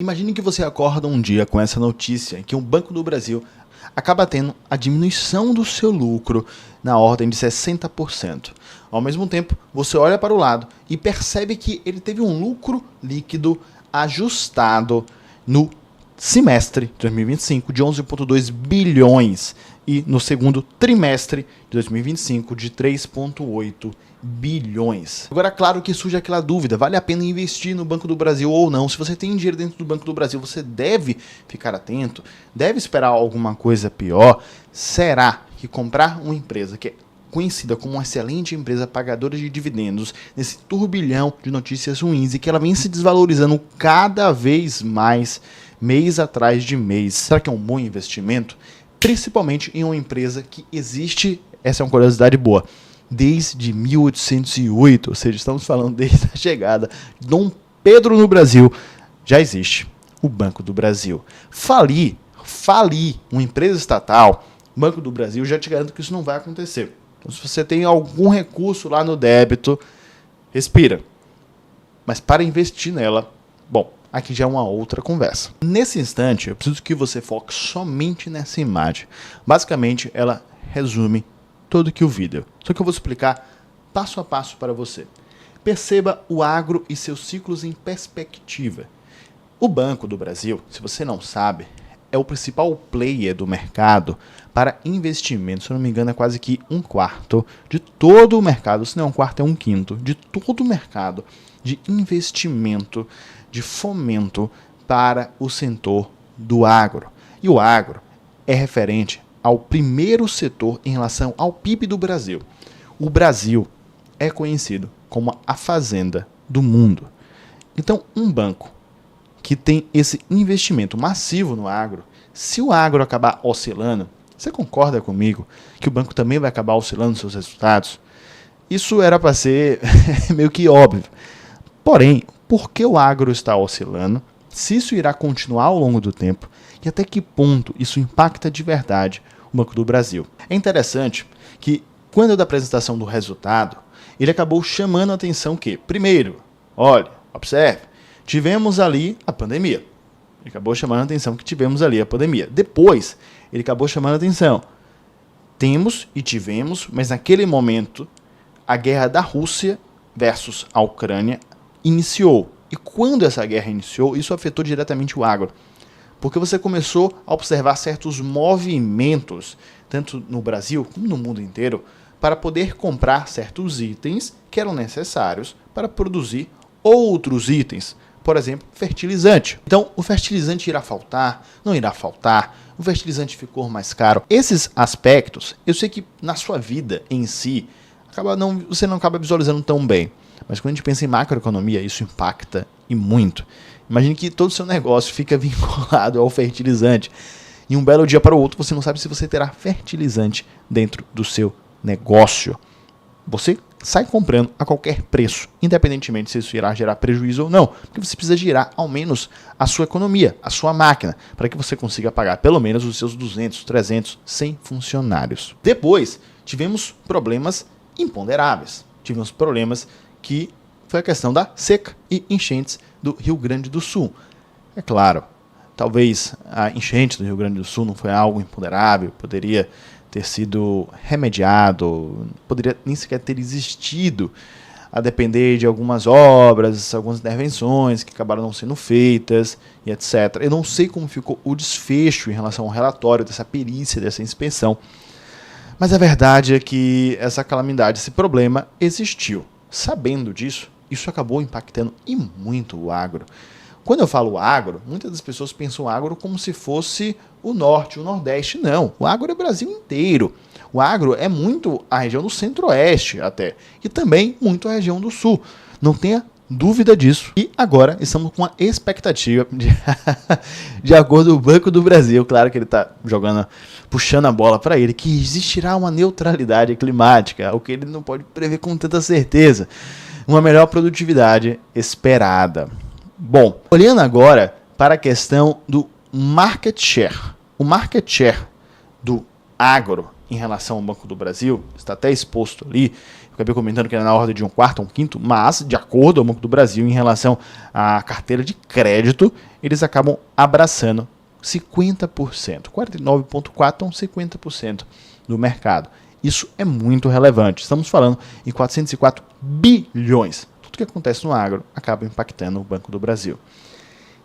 Imagine que você acorda um dia com essa notícia que o Banco do Brasil acaba tendo a diminuição do seu lucro na ordem de 60%. Ao mesmo tempo, você olha para o lado e percebe que ele teve um lucro líquido ajustado no semestre de 2025 de 11,2 bilhões e no segundo trimestre de 2025 de 3,8 bilhões. Agora, claro que surge aquela dúvida, vale a pena investir no Banco do Brasil ou não? Se você tem dinheiro dentro do Banco do Brasil, você deve ficar atento, deve esperar alguma coisa pior. Será que comprar uma empresa que é conhecida como uma excelente empresa pagadora de dividendos, nesse turbilhão de notícias ruins e que ela vem se desvalorizando cada vez mais, mês atrás de mês, será que é um bom investimento? Principalmente em uma empresa que existe, essa é uma curiosidade boa, desde 1808, ou seja, estamos falando desde a chegada de Dom Pedro no Brasil, já existe o Banco do Brasil. Falir uma empresa estatal, Banco do Brasil, já te garanto que isso não vai acontecer. Então, se você tem algum recurso lá no débito, respira. Mas para investir nela, bom, aqui já é uma outra conversa. Nesse instante, eu preciso que você foque somente nessa imagem. Basicamente, ela resume todo que o vídeo. Só que eu vou explicar passo a passo para você. Perceba o agro e seus ciclos em perspectiva. O Banco do Brasil, se você não sabe, é o principal player do mercado para investimento. Se eu não me engano, é quase que 1/4 de todo o mercado, se não é 1/4, é 1/5 de todo o mercado de investimento, de fomento para o setor do agro. E o agro é referente ao primeiro setor em relação ao PIB do Brasil. O Brasil é conhecido como a fazenda do mundo. Então, um banco que tem esse investimento massivo no agro, se o agro acabar oscilando, você concorda comigo que o banco também vai acabar oscilando seus resultados? Isso era para ser meio que óbvio. Porém, por que o agro está oscilando? Se isso irá continuar ao longo do tempo e até que ponto isso impacta de verdade o Banco do Brasil. É interessante que, quando da apresentação do resultado, ele acabou chamando a atenção que, primeiro, olha, observe, tivemos ali a pandemia. Ele acabou chamando a atenção que tivemos ali a pandemia. Depois, ele acabou chamando a atenção. Temos e tivemos, mas naquele momento, a guerra da Rússia versus a Ucrânia iniciou. E quando essa guerra iniciou, isso afetou diretamente o agro. Porque você começou a observar certos movimentos, tanto no Brasil como no mundo inteiro, para poder comprar certos itens que eram necessários para produzir outros itens. Por exemplo, fertilizante. Então, o fertilizante irá faltar? Não irá faltar? O fertilizante ficou mais caro? Esses aspectos, eu sei que na sua vida em si, você não acaba visualizando tão bem. Mas quando a gente pensa em macroeconomia, isso impacta e muito. Imagine que todo o seu negócio fica vinculado ao fertilizante. E um belo dia para o outro, você não sabe se você terá fertilizante dentro do seu negócio. Você sai comprando a qualquer preço, independentemente se isso irá gerar prejuízo ou não. Porque você precisa girar ao menos a sua economia, a sua máquina, para que você consiga pagar pelo menos os seus 200, 300, 100 funcionários. Depois, tivemos problemas imponderáveis. Tivemos problemas que foi a questão da seca e enchentes do Rio Grande do Sul. É claro, talvez a enchente do Rio Grande do Sul não foi algo imponderável, poderia ter sido remediado, poderia nem sequer ter existido, a depender de algumas obras, algumas intervenções que acabaram não sendo feitas e etc. Eu não sei como ficou o desfecho em relação ao relatório dessa perícia, dessa inspeção, mas a verdade é que essa calamidade, esse problema existiu. Sabendo disso, isso acabou impactando e muito o agro. Quando eu falo agro, muitas das pessoas pensam o agro como se fosse o norte, o nordeste. Não, o agro é o Brasil inteiro. O agro é muito a região do centro-oeste até, e também muito a região do sul. Não tenha dúvida disso. E agora estamos com a expectativa, de acordo com o Banco do Brasil, claro que ele está puxando a bola para ele, que existirá uma neutralidade climática, o que ele não pode prever com tanta certeza. Uma melhor produtividade esperada. Bom, olhando agora para a questão do market share. O market share do agro em relação ao Banco do Brasil está até exposto ali. Eu acabei comentando que era na ordem de um quarto, um quinto, mas, de acordo com o Banco do Brasil, em relação à carteira de crédito, eles acabam abraçando 50%, 49,4% a 50% do mercado. Isso é muito relevante. Estamos falando em 404 bilhões. Tudo que acontece no agro acaba impactando o Banco do Brasil.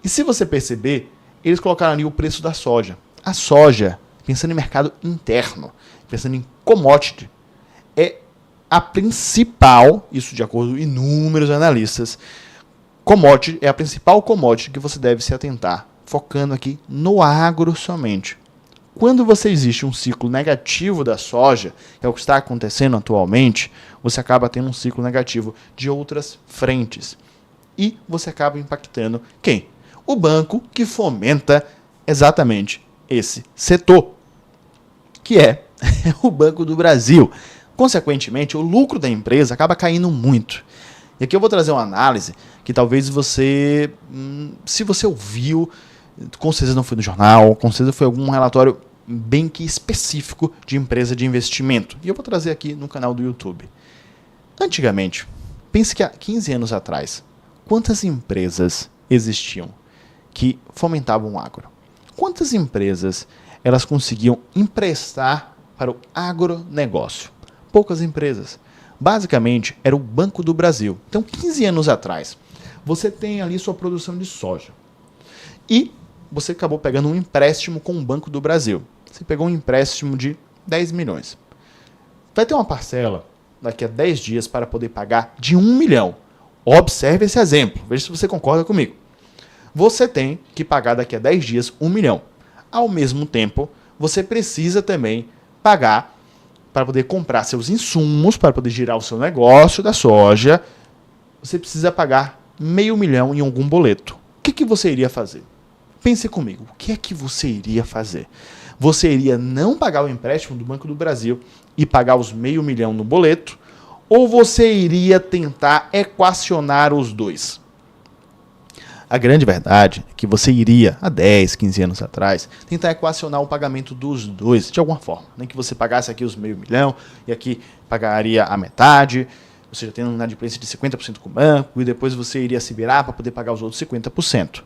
E se você perceber, eles colocaram ali o preço da soja. A soja, pensando em mercado interno, pensando em commodity, é a principal, isso de acordo com inúmeros analistas, commodity é a principal commodity que você deve se atentar, focando aqui no agro somente. Quando você existe um ciclo negativo da soja, que é o que está acontecendo atualmente, você acaba tendo um ciclo negativo de outras frentes. E você acaba impactando quem? O banco que fomenta exatamente esse setor, que é o Banco do Brasil. Consequentemente, o lucro da empresa acaba caindo muito. E aqui eu vou trazer uma análise que talvez você, se você ouviu, com certeza não foi no jornal, com certeza foi algum relatório bem que específico de empresa de investimento. E eu vou trazer aqui no canal do YouTube. Antigamente, pense que há 15 anos atrás, quantas empresas existiam que fomentavam o agro? Quantas empresas elas conseguiam emprestar para o agronegócio? Poucas empresas. Basicamente, era o Banco do Brasil. Então, 15 anos atrás, você tem ali sua produção de soja. E você acabou pegando um empréstimo com o Banco do Brasil. Você pegou um empréstimo de 10 milhões. Vai ter uma parcela daqui a 10 dias para poder pagar de 1 milhão. Observe esse exemplo. Veja se você concorda comigo. Você tem que pagar daqui a 10 dias 1 milhão. Ao mesmo tempo, você precisa também pagar para poder comprar seus insumos, para poder girar o seu negócio da soja. Você precisa pagar R$500 mil em algum boleto. O que você iria fazer? Pense comigo, o que é que você iria fazer? Você iria não pagar o empréstimo do Banco do Brasil e pagar os R$500 mil no boleto? Ou você iria tentar equacionar os dois? A grande verdade é que você iria, há 10, 15 anos atrás, tentar equacionar o pagamento dos dois, de alguma forma. Nem que você pagasse aqui os R$500 mil e aqui pagaria a metade, você já tem uma inadimplência de 50% com o banco, e depois você iria se virar para poder pagar os outros 50%.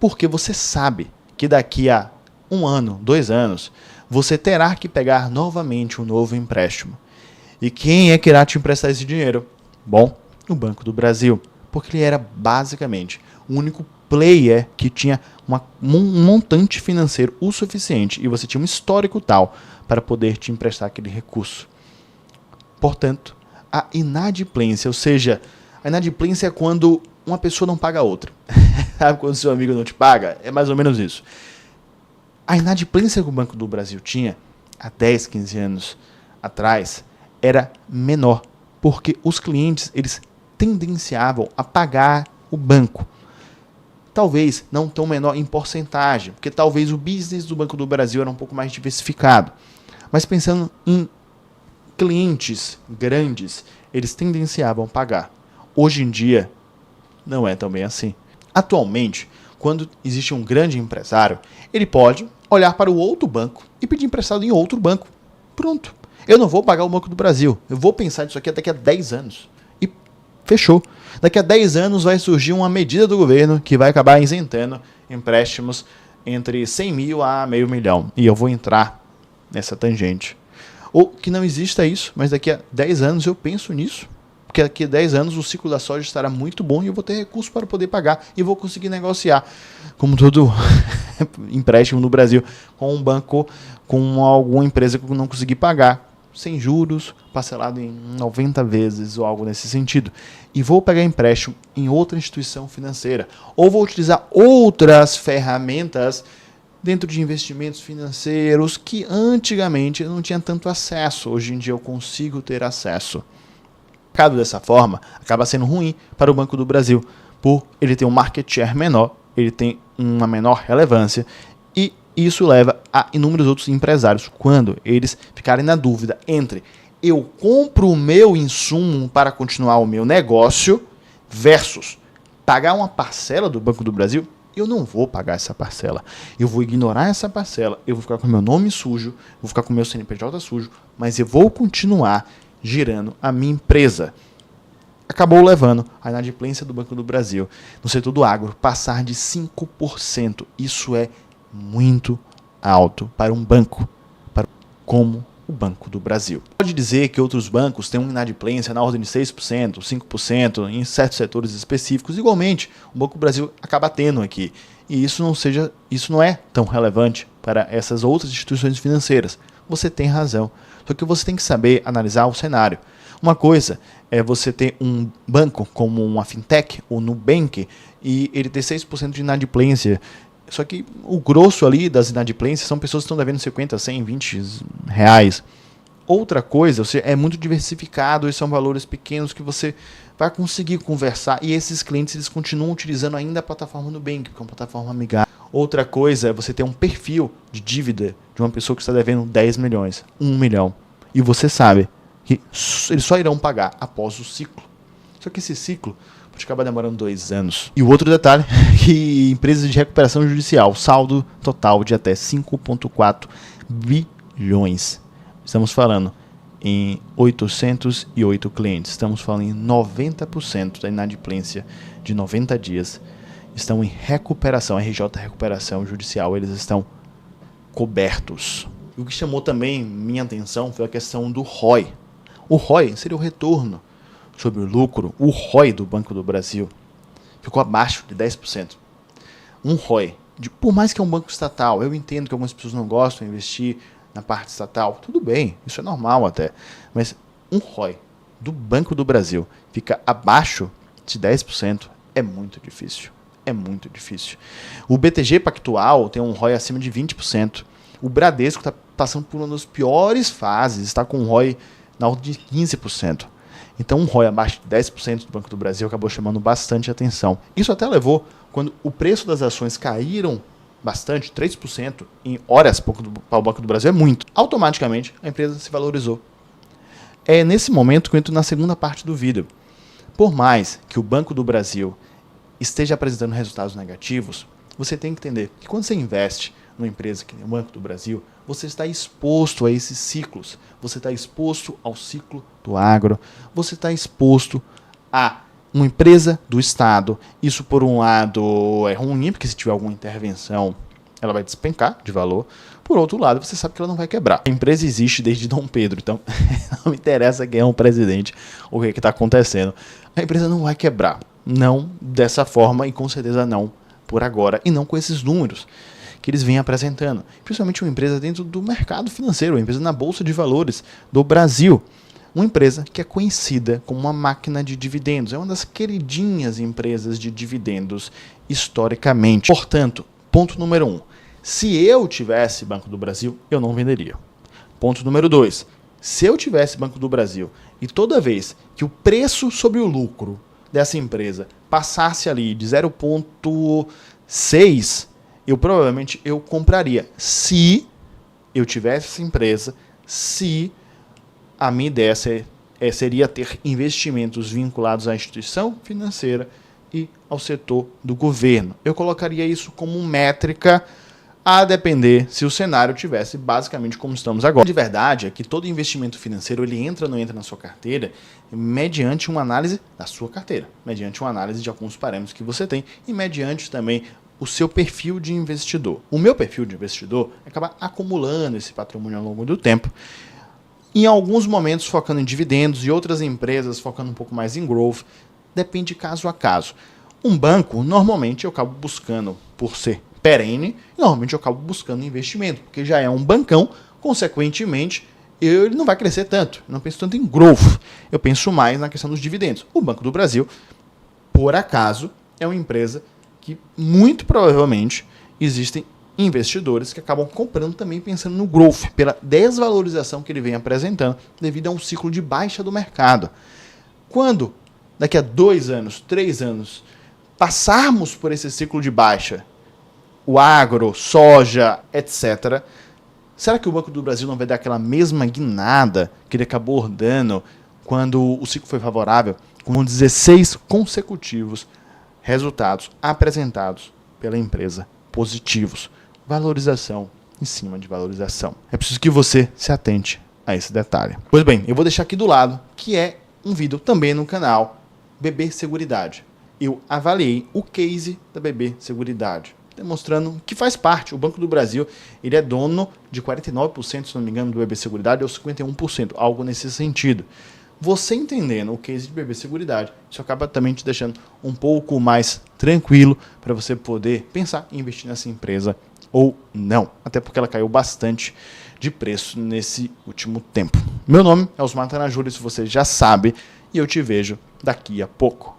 Porque você sabe que daqui a 1 ano, 2 anos, você terá que pegar novamente um novo empréstimo. E quem é que irá te emprestar esse dinheiro? Bom, o Banco do Brasil. Porque ele era basicamente o único player que tinha um montante financeiro o suficiente e você tinha um histórico tal para poder te emprestar aquele recurso. Portanto, a inadimplência, ou seja, a inadimplência é quando uma pessoa não paga a outra. Sabe quando seu amigo não te paga? É mais ou menos isso. A inadimplência que o Banco do Brasil tinha há 10, 15 anos atrás era menor, porque os clientes eles tendenciavam a pagar o banco. Talvez não tão menor em porcentagem, porque talvez o business do Banco do Brasil era um pouco mais diversificado. Mas pensando em clientes grandes, eles tendenciavam a pagar. Hoje em dia, não é tão bem assim. Atualmente, quando existe um grande empresário, ele pode olhar para o outro banco e pedir emprestado em outro banco. Pronto. Eu não vou pagar o Banco do Brasil. Eu vou pensar nisso aqui daqui a 10 anos. E fechou. Daqui a 10 anos vai surgir uma medida do governo que vai acabar isentando empréstimos entre 100 mil a R$500 mil. E eu vou entrar nessa tangente. Ou que não exista isso, mas daqui a 10 anos eu penso nisso. Porque daqui a 10 anos o ciclo da soja estará muito bom e eu vou ter recurso para poder pagar e vou conseguir negociar, como todo empréstimo no Brasil, com um banco, com alguma empresa que eu não conseguir pagar, sem juros, parcelado em 90 vezes ou algo nesse sentido. E vou pegar empréstimo em outra instituição financeira. Ou vou utilizar outras ferramentas dentro de investimentos financeiros que antigamente eu não tinha tanto acesso. Hoje em dia eu consigo ter acesso. O mercado dessa forma acaba sendo ruim para o Banco do Brasil, por ele ter um market share menor, ele tem uma menor relevância e isso leva a inúmeros outros empresários, quando eles ficarem na dúvida entre eu compro o meu insumo para continuar o meu negócio versus pagar uma parcela do Banco do Brasil, eu não vou pagar essa parcela. Eu vou ignorar essa parcela, eu vou ficar com meu nome sujo, vou ficar com meu CNPJ sujo, mas eu vou continuar girando a minha empresa. Acabou levando a inadimplência do Banco do Brasil no setor do agro passar de 5%. Isso é muito alto para um banco como o Banco do Brasil. Pode dizer que outros bancos têm uma inadimplência na ordem de 6%, 5% em certos setores específicos. Igualmente, o Banco do Brasil acaba tendo aqui. E isso não é tão relevante para essas outras instituições financeiras. Você tem razão. Só que você tem que saber analisar o cenário. Uma coisa é você ter um banco como uma fintech, ou Nubank, e ele ter 6% de inadimplência. Só que o grosso ali das inadimplências são pessoas que estão devendo 50, 100, 20 reais. Outra coisa, é muito diversificado e são valores pequenos que você vai conseguir conversar. E esses clientes eles continuam utilizando ainda a plataforma Nubank, que é uma plataforma amigável. Outra coisa é você ter um perfil de dívida de uma pessoa que está devendo 10 milhões, 1 milhão. E você sabe que eles só irão pagar após o ciclo. Só que esse ciclo pode acabar demorando 2 anos. E o outro detalhe é que empresas de recuperação judicial, saldo total de até 5,4 bilhões. Estamos falando em 808 clientes. Estamos falando em 90% da inadimplência de 90 dias. Estão em recuperação, RJ Recuperação Judicial. Eles estão cobertos. O que chamou também minha atenção foi a questão do ROI. O ROI seria o retorno sobre o lucro. O ROI do Banco do Brasil ficou abaixo de 10%. Um ROI, por mais que é um banco estatal, eu entendo que algumas pessoas não gostam de investir na parte estatal, tudo bem, isso é normal até. Mas um ROI do Banco do Brasil fica abaixo de 10% é muito difícil. É muito difícil. O BTG Pactual tem um ROI acima de 20%. O Bradesco está passando por uma das piores fases, está com um ROI na ordem de 15%. Então um ROI abaixo de 10% do Banco do Brasil acabou chamando bastante atenção. Isso até levou, quando o preço das ações caíram bastante, 3% em horas para o Banco do Brasil é muito. Automaticamente a empresa se valorizou. É nesse momento que eu entro na segunda parte do vídeo. Por mais que o Banco do Brasil esteja apresentando resultados negativos, você tem que entender que quando você investe numa empresa que é o Banco do Brasil, você está exposto a esses ciclos. Você está exposto ao ciclo do agro. Você está exposto a uma empresa do Estado. Isso, por um lado, é ruim, porque se tiver alguma intervenção, ela vai despencar de valor. Por outro lado, você sabe que ela não vai quebrar. A empresa existe desde Dom Pedro, então não me interessa quem é um presidente ou o que está acontecendo. A empresa não vai quebrar. Não dessa forma e com certeza não por agora. E não com esses números que eles vêm apresentando. Principalmente uma empresa dentro do mercado financeiro, uma empresa na Bolsa de Valores do Brasil. Uma empresa que é conhecida como uma máquina de dividendos. É uma das queridinhas empresas de dividendos historicamente. Portanto, ponto número 1. Se eu tivesse Banco do Brasil, eu não venderia. Ponto número 2. Se eu tivesse Banco do Brasil e toda vez que o preço sobre o lucro dessa empresa passasse ali de 0,6, provavelmente eu compraria. Se eu tivesse essa empresa, se a minha ideia seria ter investimentos vinculados à instituição financeira e ao setor do governo. Eu colocaria isso como métrica a depender se o cenário tivesse basicamente como estamos agora. De verdade é que todo investimento financeiro ele entra ou não entra na sua carteira mediante uma análise da sua carteira, mediante uma análise de alguns parâmetros que você tem e mediante também o seu perfil de investidor. O meu perfil de investidor acaba acumulando esse patrimônio ao longo do tempo, em alguns momentos focando em dividendos e outras empresas focando um pouco mais em growth, depende caso a caso. Um banco, normalmente eu acabo buscando, por ser perene, normalmente eu acabo buscando investimento, porque já é um bancão, consequentemente ele não vai crescer tanto, eu não penso tanto em growth, eu penso mais na questão dos dividendos. O Banco do Brasil, por acaso, é uma empresa que muito provavelmente existem investidores que acabam comprando também pensando no growth, pela desvalorização que ele vem apresentando devido a um ciclo de baixa do mercado. Quando, daqui a 2 anos, 3 anos, passarmos por esse ciclo de baixa, o agro, soja, etc., será que o Banco do Brasil não vai dar aquela mesma guinada que ele acabou dando quando o ciclo foi favorável, com 16 consecutivos resultados apresentados pela empresa positivos? Valorização em cima de valorização. É preciso que você se atente a esse detalhe. Pois bem, eu vou deixar aqui do lado, que é um vídeo também no canal BB Seguridade. Eu avaliei o case da BB Seguridade, demonstrando que faz parte. O Banco do Brasil, ele é dono de 49%, se não me engano, do BB Seguridade, ou 51%, algo nesse sentido. Você entendendo o case de BB Seguridade, isso acaba também te deixando um pouco mais tranquilo para você poder pensar em investir nessa empresa ou não. Até porque ela caiu bastante de preço nesse último tempo. Meu nome é Osmar Tanajuri, se você já sabe, e eu te vejo daqui a pouco.